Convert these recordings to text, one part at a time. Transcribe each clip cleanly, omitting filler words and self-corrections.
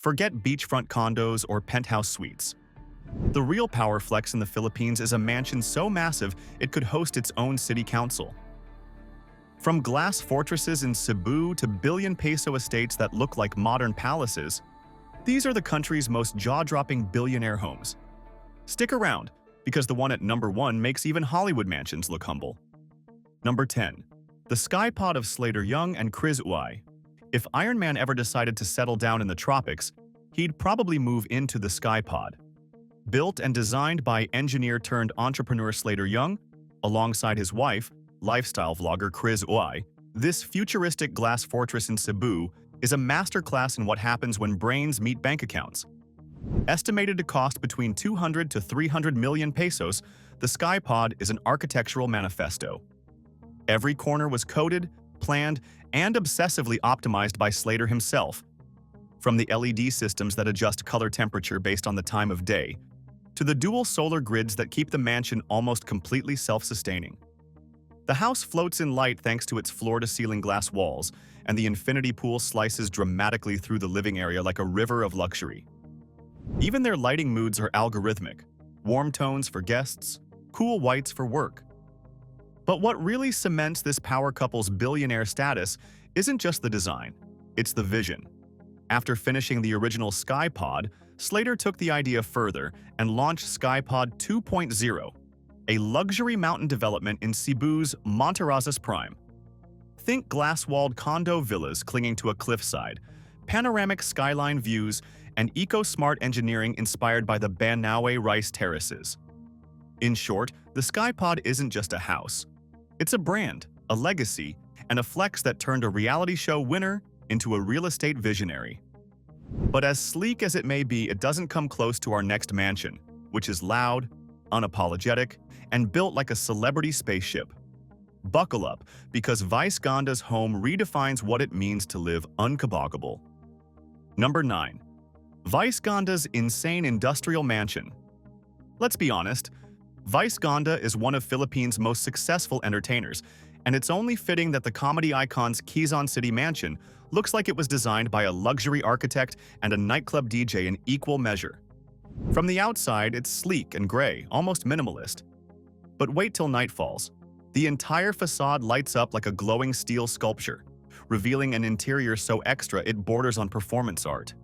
Forget beachfront condos or penthouse suites. The real power flex in the Philippines is a mansion so massive it could host its own city council. From glass fortresses in Cebu to billion-peso estates that look like modern palaces, these are the country's most jaw-dropping billionaire homes. Stick around, because the one at number 1 makes even Hollywood mansions look humble. Number 10. The Skypod of Slater and Kryz. If Iron Man ever decided to settle down in the tropics, he'd probably move into the Skypod. Built and designed by engineer-turned-entrepreneur Slater, alongside his wife, lifestyle vlogger Kryz, this futuristic glass fortress in Cebu is a masterclass in what happens when brains meet bank accounts. Estimated to cost between 200 to 300 million pesos, the Skypod is an architectural manifesto. Every corner was coded, planned, and obsessively optimized by Slater himself. From the LED systems that adjust color temperature based on the time of day, to the dual solar grids that keep the mansion almost completely self-sustaining. The house floats in light thanks to its floor-to-ceiling glass walls, and the infinity pool slices dramatically through the living area like a river of luxury. Even their lighting moods are algorithmic: warm tones for guests, cool whites for work. But what really cements this power couple's billionaire status isn't just the design, it's the vision. After finishing the original Skypod, Slater took the idea further and launched Skypod 2.0, a luxury mountain development in Cebu's Monterazas Prime. Think glass-walled condo villas clinging to a cliffside, panoramic skyline views, and eco-smart engineering inspired by the Banawe rice terraces. In short, the Skypod isn't just a house. It's a brand, a legacy, and a flex that turned a reality show winner into a real estate visionary. But as sleek as it may be, it doesn't come close to our next mansion, which is loud, unapologetic, and built like a celebrity spaceship. Buckle up, because Vice Ganda's home redefines what it means to live unkaboggable. Number 9. Vice Ganda's insane industrial mansion. Let's be honest, Vice Ganda is one of Philippines' most successful entertainers, and it's only fitting that the comedy icon's Quezon City mansion looks like it was designed by a luxury architect and a nightclub DJ in equal measure. From the outside, it's sleek and gray, almost minimalist. But wait till night falls. The entire facade lights up like a glowing steel sculpture, revealing an interior so extra it borders on performance art.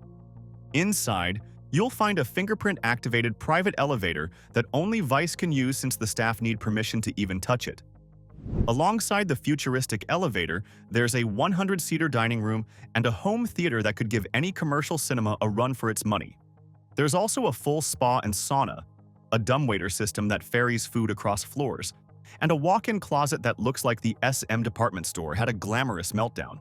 Inside, you'll find a fingerprint-activated private elevator that only Vice can use since the staff need permission to even touch it. Alongside the futuristic elevator, there's a 100-seater dining room and a home theater that could give any commercial cinema a run for its money. There's also a full spa and sauna, a dumbwaiter system that ferries food across floors, and a walk-in closet that looks like the SM department store had a glamorous meltdown.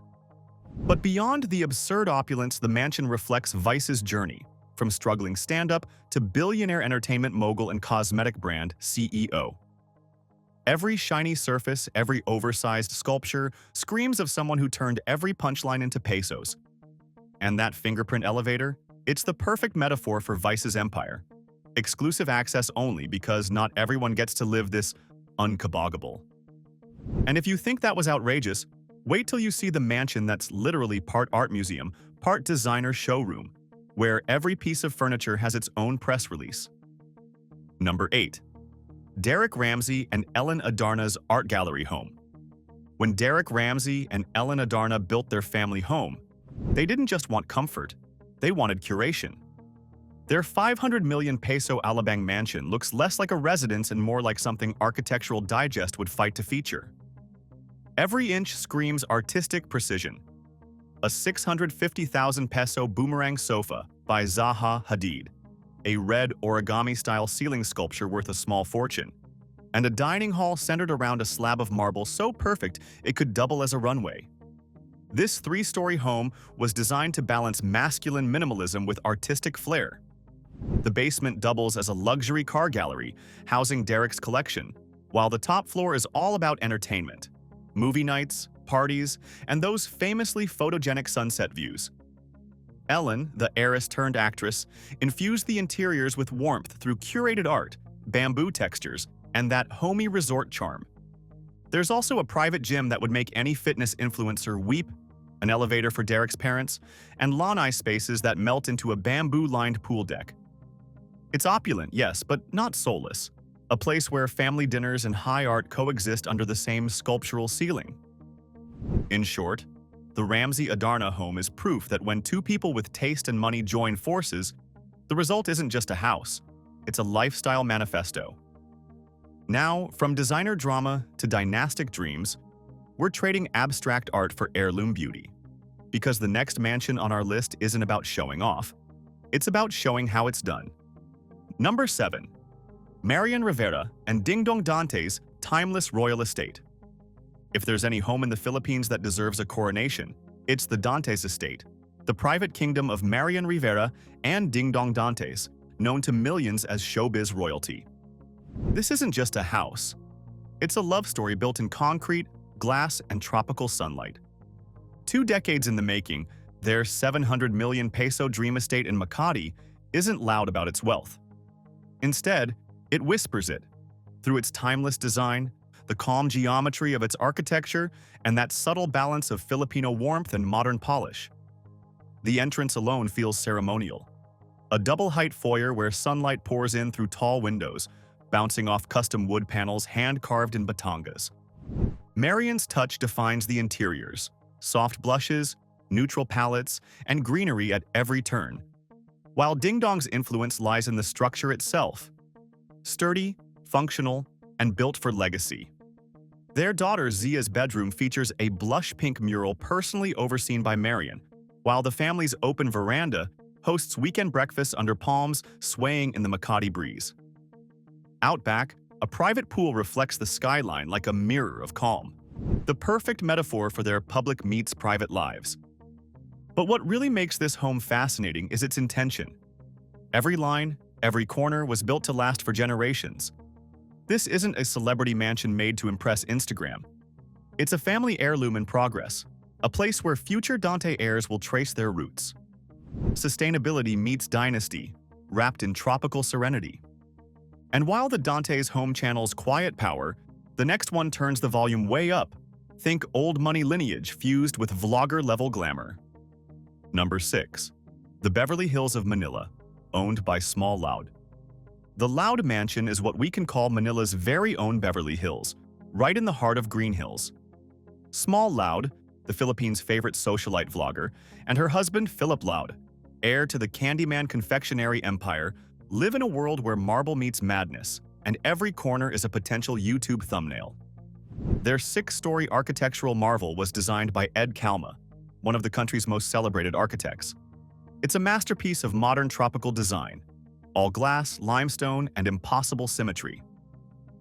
But beyond the absurd opulence, the mansion reflects Vice's journey, from struggling stand-up to billionaire entertainment mogul and cosmetic brand CEO. Every shiny surface, every oversized sculpture screams of someone who turned every punchline into pesos. And that fingerprint elevator? It's the perfect metaphor for Vice's empire. Exclusive access only because not everyone gets to live this unkaboggable. And if you think that was outrageous, wait till you see the mansion that's literally part art museum, part designer showroom, where every piece of furniture has its own press release. Number 8. Derek Ramsay and Ellen Adarna's art gallery home. When Derek Ramsay and Ellen Adarna built their family home, they didn't just want comfort, they wanted curation. Their 500 million peso Alabang mansion looks less like a residence and more like something Architectural Digest would fight to feature. Every inch screams artistic precision. A 650,000 peso boomerang sofa by Zaha Hadid, a red origami-style ceiling sculpture worth a small fortune, and a dining hall centered around a slab of marble so perfect it could double as a runway. This 3-story home was designed to balance masculine minimalism with artistic flair. The basement doubles as a luxury car gallery, housing Derek's collection, while the top floor is all about entertainment, movie nights, parties, and those famously photogenic sunset views. Ellen, the heiress-turned-actress, infused the interiors with warmth through curated art, bamboo textures, and that homey resort charm. There's also a private gym that would make any fitness influencer weep, an elevator for Derek's parents, and lanai spaces that melt into a bamboo-lined pool deck. It's opulent, yes, but not soulless. A place where family dinners and high art coexist under the same sculptural ceiling. In short, the Ramsay Adarna home is proof that when two people with taste and money join forces, the result isn't just a house, it's a lifestyle manifesto. Now, from designer drama to dynastic dreams, we're trading abstract art for heirloom beauty. Because the next mansion on our list isn't about showing off, it's about showing how it's done. Number 7. Marian Rivera and Ding Dong Dante's timeless royal estate. If there's any home in the Philippines that deserves a coronation, it's the Dantes estate, the private kingdom of Marian Rivera and Ding Dong Dantes, known to millions as showbiz royalty. This isn't just a house. It's a love story built in concrete, glass, and tropical sunlight. 2 decades in the making, their 700 million peso dream estate in Makati isn't loud about its wealth. Instead, it whispers it, through its timeless design, the calm geometry of its architecture, and that subtle balance of Filipino warmth and modern polish. The entrance alone feels ceremonial. A double-height foyer where sunlight pours in through tall windows, bouncing off custom wood panels hand-carved in Batangas. Marian's touch defines the interiors, soft blushes, neutral palettes, and greenery at every turn, while Ding Dong's influence lies in the structure itself. Sturdy, functional, and built for legacy. Their daughter Zia's bedroom features a blush pink mural personally overseen by Marian, while the family's open veranda hosts weekend breakfasts under palms swaying in the Makati breeze. Out back, a private pool reflects the skyline like a mirror of calm, the perfect metaphor for their public meets private lives. But what really makes this home fascinating is its intention. Every line, every corner was built to last for generations. This isn't a celebrity mansion made to impress Instagram. It's a family heirloom in progress, a place where future Dante heirs will trace their roots. Sustainability meets dynasty, wrapped in tropical serenity. And while the Dante's home channels quiet power, the next one turns the volume way up. Think old money lineage fused with vlogger-level glamour. Number 6. The Beverly Hills of Manila, owned by Small Loud. The Loud Mansion is what we can call Manila's very own Beverly Hills, right in the heart of Green Hills. Small Loud, the Philippines' favorite socialite vlogger, and her husband Philip Loud, heir to the Candyman confectionery empire, live in a world where marble meets madness, and every corner is a potential YouTube thumbnail. Their 6-story architectural marvel was designed by Ed Calma, one of the country's most celebrated architects. It's a masterpiece of modern tropical design, all glass, limestone, and impossible symmetry.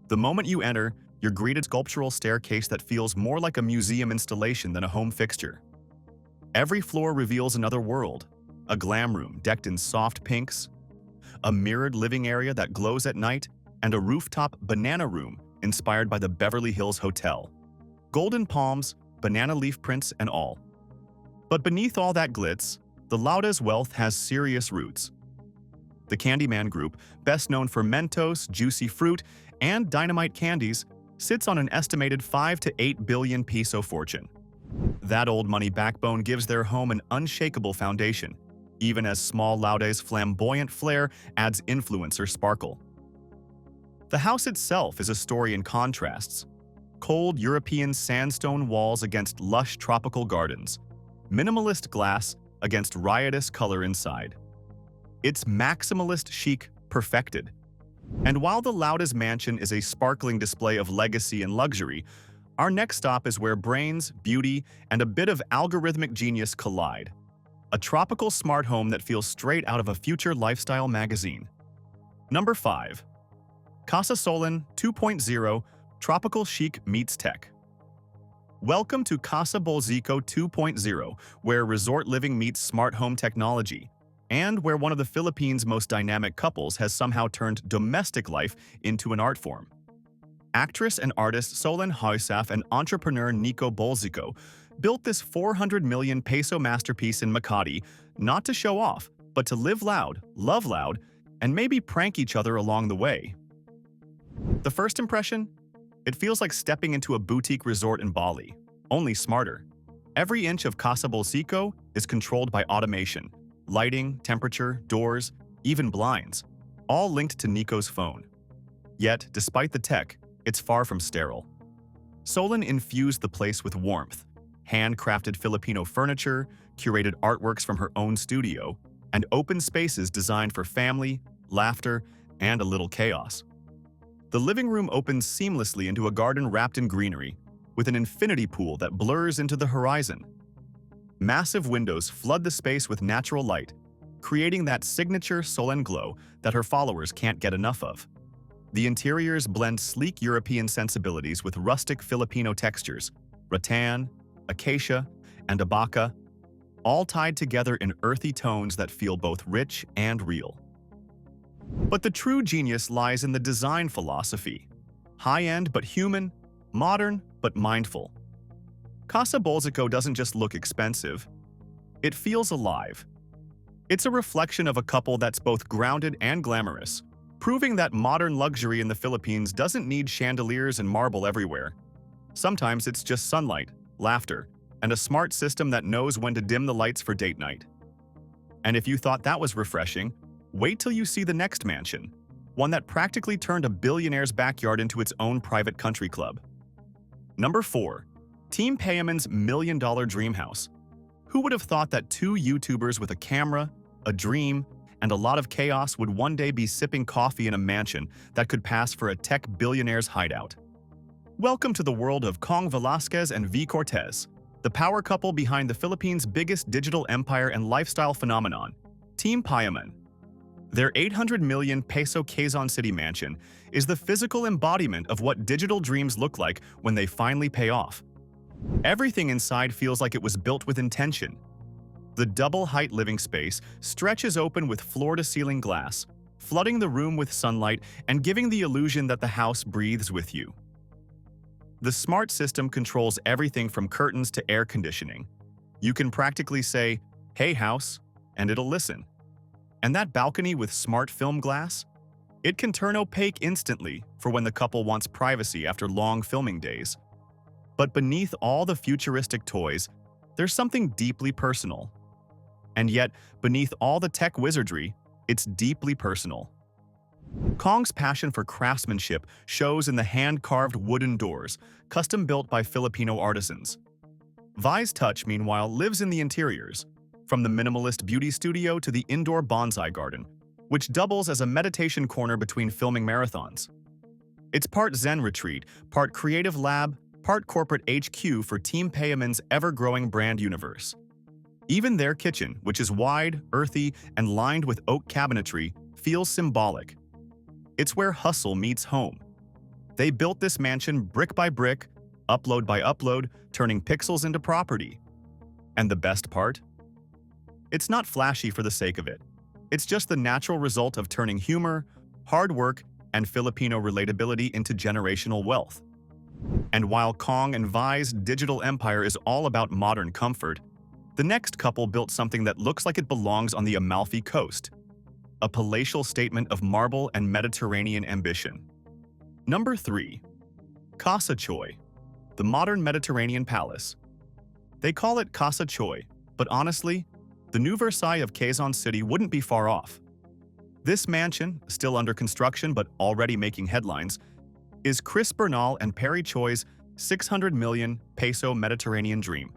The moment you enter, you're greeted with a sculptural staircase that feels more like a museum installation than a home fixture. Every floor reveals another world, a glam room decked in soft pinks, a mirrored living area that glows at night, and a rooftop banana room inspired by the Beverly Hills Hotel. Golden palms, banana leaf prints, and all. But beneath all that glitz, the Lauda's wealth has serious roots. The Candyman Group, best known for Mentos, juicy fruit, and dynamite candies, sits on an estimated 5 to 8 billion peso fortune. That old money backbone gives their home an unshakable foundation, even as Small Laude's flamboyant flair adds influencer sparkle. The house itself is a story in contrasts. Cold European sandstone walls against lush tropical gardens, minimalist glass against riotous color inside. It's maximalist chic perfected. And while the Lauda's mansion is a sparkling display of legacy and luxury, our next stop is where brains, beauty, and a bit of algorithmic genius collide. A tropical smart home that feels straight out of a future lifestyle magazine. Number 5. Casa Solen 2.0 Tropical Chic Meets Tech. Welcome to Casa Bolzico 2.0, where resort living meets smart home technology, and where one of the Philippines' most dynamic couples has somehow turned domestic life into an art form. Actress and artist Solen Hoysaf and entrepreneur Nico Bolzico built this 400 million peso masterpiece in Makati not to show off, but to live loud, love loud, and maybe prank each other along the way. The first impression? It feels like stepping into a boutique resort in Bali, only smarter. Every inch of Casa Bolsico is controlled by automation. Lighting, temperature, doors, even blinds, all linked to Nico's phone. Yet, despite the tech, it's far from sterile. Solon infused the place with warmth, handcrafted Filipino furniture, curated artworks from her own studio, and open spaces designed for family, laughter, and a little chaos. The living room opens seamlessly into a garden wrapped in greenery, with an infinity pool that blurs into the horizon. Massive windows flood the space with natural light, creating that signature Solon glow that her followers can't get enough of. The interiors blend sleek European sensibilities with rustic Filipino textures, rattan, acacia, and abaca, all tied together in earthy tones that feel both rich and real. But the true genius lies in the design philosophy. High-end but human, modern but mindful. Casa Bolsico doesn't just look expensive, it feels alive. It's a reflection of a couple that's both grounded and glamorous, proving that modern luxury in the Philippines doesn't need chandeliers and marble everywhere. Sometimes it's just sunlight, laughter, and a smart system that knows when to dim the lights for date night. And if you thought that was refreshing, wait till you see the next mansion, one that practically turned a billionaire's backyard into its own private country club. Number 4. Team Payaman's $1 million dream house. Who would have thought that two YouTubers with a camera, a dream, and a lot of chaos would one day be sipping coffee in a mansion that could pass for a tech billionaire's hideout? Welcome to the world of Kong Velasquez and V. Cortez, the power couple behind the Philippines' biggest digital empire and lifestyle phenomenon, Team Payaman. Their 800 million peso Quezon City mansion is the physical embodiment of what digital dreams look like when they finally pay off. Everything inside feels like it was built with intention. The double-height living space stretches open with floor-to-ceiling glass, flooding the room with sunlight and giving the illusion that the house breathes with you. The smart system controls everything from curtains to air conditioning. You can practically say, "Hey house," and it'll listen. And that balcony with smart film glass? It can turn opaque instantly for when the couple wants privacy after long filming days. But beneath all the futuristic toys, there's something deeply personal. And yet, beneath all the tech wizardry, it's deeply personal. Kong's passion for craftsmanship shows in the hand-carved wooden doors, custom-built by Filipino artisans. Vi's touch, meanwhile, lives in the interiors, from the minimalist beauty studio to the indoor bonsai garden, which doubles as a meditation corner between filming marathons. It's part Zen retreat, part creative lab, part corporate HQ for Team Payaman's ever-growing brand universe. Even their kitchen, which is wide, earthy, and lined with oak cabinetry, feels symbolic. It's where hustle meets home. They built this mansion brick by brick, upload by upload, turning pixels into property. And the best part? It's not flashy for the sake of it. It's just the natural result of turning humor, hard work, and Filipino relatability into generational wealth. And while Kong and Vi's digital empire is all about modern comfort, the next couple built something that looks like it belongs on the Amalfi Coast. A palatial statement of marble and Mediterranean ambition. Number 3. Casa Choi, the modern Mediterranean palace. They call it Casa Choi, but honestly, the new Versailles of Quezon City wouldn't be far off. This mansion, still under construction but already making headlines, is Chris Bernal and Perry Choi's 600 million peso Mediterranean dream,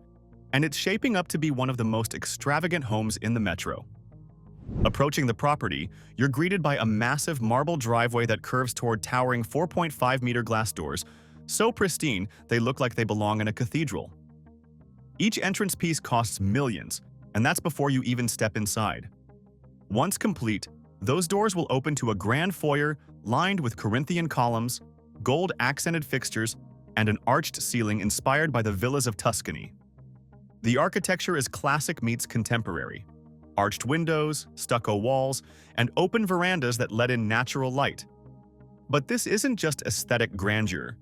and it's shaping up to be one of the most extravagant homes in the metro. Approaching the property, you're greeted by a massive marble driveway that curves toward towering 4.5-meter glass doors, so pristine they look like they belong in a cathedral. Each entrance piece costs millions, and that's before you even step inside. Once complete, those doors will open to a grand foyer lined with Corinthian columns, gold-accented fixtures, and an arched ceiling inspired by the villas of Tuscany. The architecture is classic meets contemporary. Arched windows, stucco walls, and open verandas that let in natural light. But this isn't just aesthetic grandeur,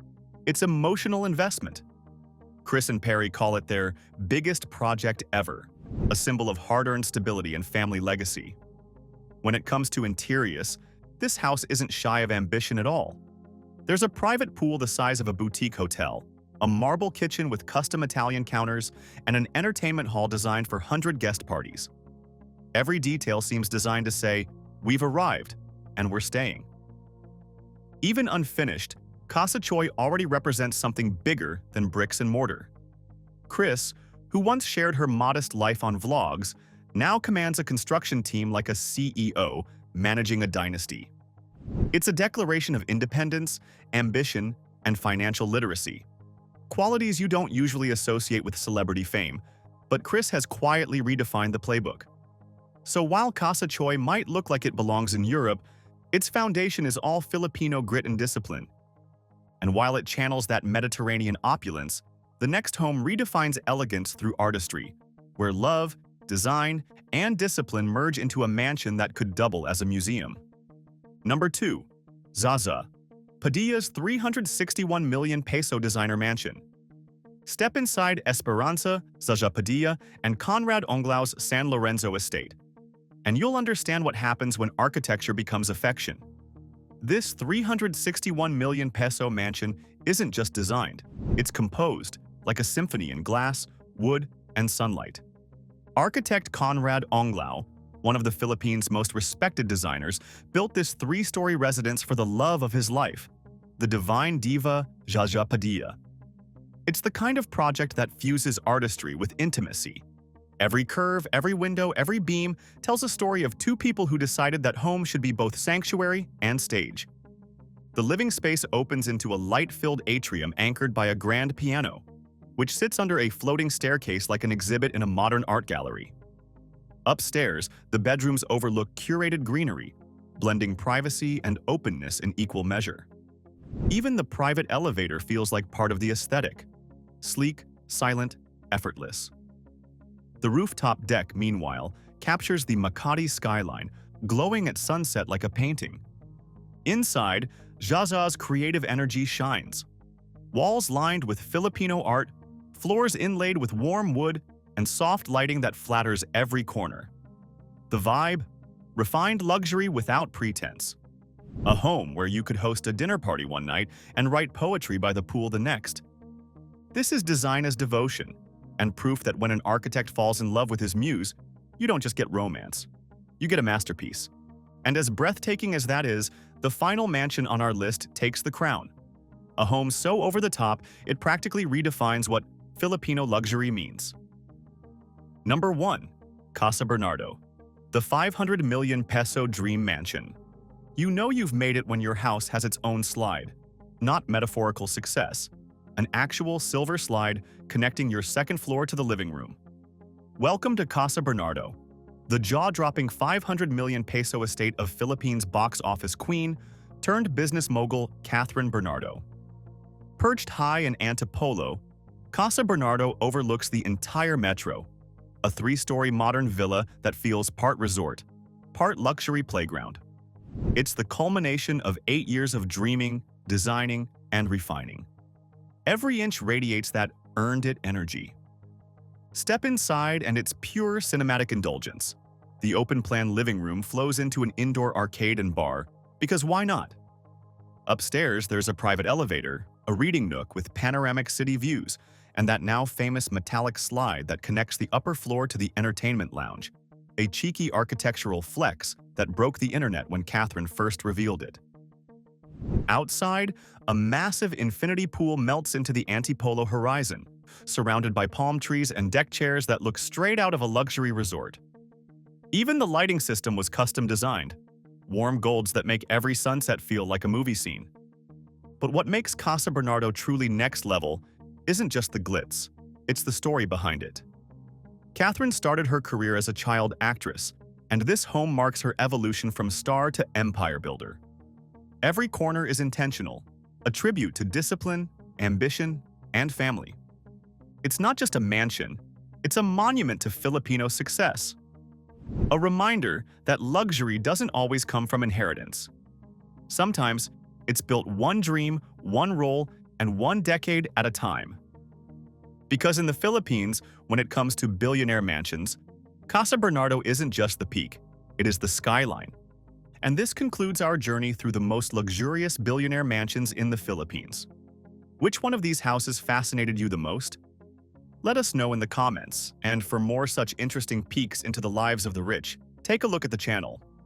it's emotional investment. Chris and Perry call it their biggest project ever, a symbol of hard-earned stability and family legacy. When it comes to interiors, this house isn't shy of ambition at all. There's a private pool the size of a boutique hotel, a marble kitchen with custom Italian counters, and an entertainment hall designed for 100-guest parties. Every detail seems designed to say, "We've arrived, and we're staying." Even unfinished, Casa Choi already represents something bigger than bricks and mortar. Kryz, who once shared her modest life on vlogs, now commands a construction team like a CEO managing a dynasty. It's a declaration of independence, ambition, and financial literacy. Qualities you don't usually associate with celebrity fame, but Kryz has quietly redefined the playbook. So while Casa Choi might look like it belongs in Europe, its foundation is all Filipino grit and discipline. And while it channels that Mediterranean opulence, the next home redefines elegance through artistry, where love, design, and discipline merge into a mansion that could double as a museum. Number 2. Zaza, Padilla's 361 million peso designer mansion. Step inside Esperanza, Zaza Padilla, and Conrad Onglau's San Lorenzo estate, and you'll understand what happens when architecture becomes affection. This 361 million peso mansion isn't just designed, it's composed, like a symphony in glass, wood, and sunlight. Architect Conrad Onglao, one of the Philippines' most respected designers, built this 3-story residence for the love of his life, the divine diva Zaza Padilla. It's the kind of project that fuses artistry with intimacy. Every curve, every window, every beam tells a story of two people who decided that home should be both sanctuary and stage. The living space opens into a light-filled atrium anchored by a grand piano, which sits under a floating staircase like an exhibit in a modern art gallery. Upstairs, the bedrooms overlook curated greenery, blending privacy and openness in equal measure. Even the private elevator feels like part of the aesthetic. Sleek, silent, effortless. The rooftop deck, meanwhile, captures the Makati skyline, glowing at sunset like a painting. Inside, Zaza's creative energy shines. Walls lined with Filipino art, floors inlaid with warm wood, and soft lighting that flatters every corner. The vibe? Refined luxury without pretense. A home where you could host a dinner party one night and write poetry by the pool the next. This is design as devotion, and proof that when an architect falls in love with his muse, you don't just get romance. You get a masterpiece. And as breathtaking as that is, the final mansion on our list takes the crown. A home so over the top, it practically redefines what Filipino luxury means. Number 1. Casa Bernardo, the 500 million peso dream mansion. You know you've made it when your house has its own slide, not metaphorical success, an actual silver slide connecting your second floor to the living room. Welcome to Casa Bernardo, the jaw-dropping 500 million peso estate of Philippines box office queen turned business mogul Catherine Bernardo. Perched high in Antipolo, Casa Bernardo overlooks the entire metro, a 3-story modern villa that feels part resort, part luxury playground. It's the culmination of 8 years of dreaming, designing, and refining. Every inch radiates that earned-it energy. Step inside and it's pure cinematic indulgence. The open-plan living room flows into an indoor arcade and bar, because why not? Upstairs, there's a private elevator, a reading nook with panoramic city views, and that now famous metallic slide that connects the upper floor to the entertainment lounge, a cheeky architectural flex that broke the internet when Catherine first revealed it. Outside, a massive infinity pool melts into the Antipolo horizon, surrounded by palm trees and deck chairs that look straight out of a luxury resort. Even the lighting system was custom designed, warm golds that make every sunset feel like a movie scene. But what makes Casa Bernardo truly next level isn't just the glitz, it's the story behind it. Catherine started her career as a child actress, and this home marks her evolution from star to empire builder. Every corner is intentional, a tribute to discipline, ambition, and family. It's not just a mansion, it's a monument to Filipino success. A reminder that luxury doesn't always come from inheritance. Sometimes, it's built one dream, one role, and one decade at a time. Because in the Philippines, when it comes to billionaire mansions, Casa Bernardo isn't just the peak, it is the skyline. And this concludes our journey through the most luxurious billionaire mansions in the Philippines. Which one of these houses fascinated you the most? Let us know in the comments, and for more such interesting peeks into the lives of the rich, take a look at the channel.